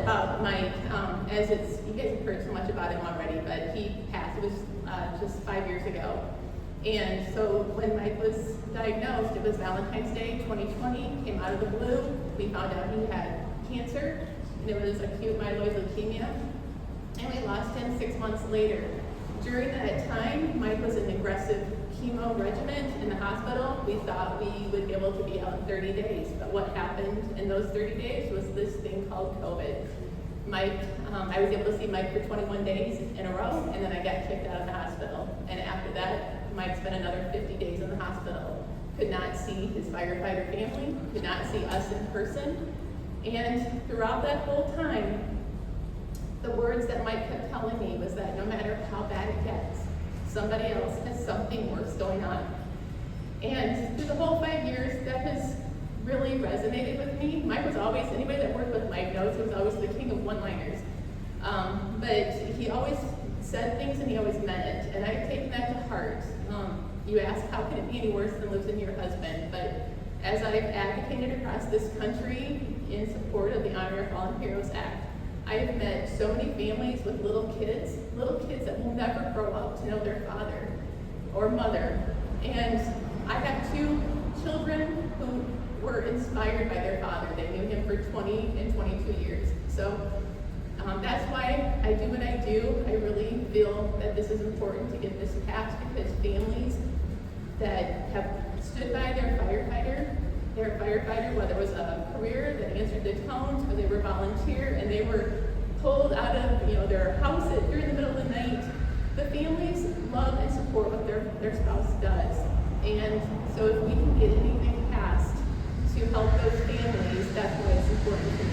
about Mike, you guys have heard so much about him already, but he passed. It was just 5 years ago. And so when Mike was diagnosed, it was Valentine's Day 2020, came out of the blue. We found out he had cancer, and it was acute myeloid leukemia. And we lost him 6 months later. During that time, Mike was in an aggressive chemo regimen in the hospital. We thought we would be able to be out in 30 days, but what happened in those 30 days was this thing called COVID. I was able to see Mike for 21 days in a row, and then I got kicked out of the hospital. And after that, Mike spent another 50 days in the hospital. Could not see his firefighter family, could not see us in person. And throughout that whole time, the words that Mike kept telling me was that no matter how bad it gets, somebody else has something worse going on. And through the whole 5 years, that has really resonated with me. Mike was always, anybody that worked with Mike knows he was always the king of one-liners. But he always said things and he always meant it, and I've taken that to heart. You ask, how can it be any worse than losing your husband? But as I've advocated across this country in support of the Honor of Fallen Heroes Act, I have met so many families with little kids that will never grow up to know their father or mother. And I have 2 children who were inspired by their father. They knew him for 20 and 22 years. So that's why I do what I do. I really feel that this is important to get this passed, because families that have stood by their firefighter, whether it was a career that answered the tones, or they were volunteer and they were pulled out of their house during the middle of the night, the families love and support what their spouse does. And so if we can get anything passed to help those families, that's why it's important to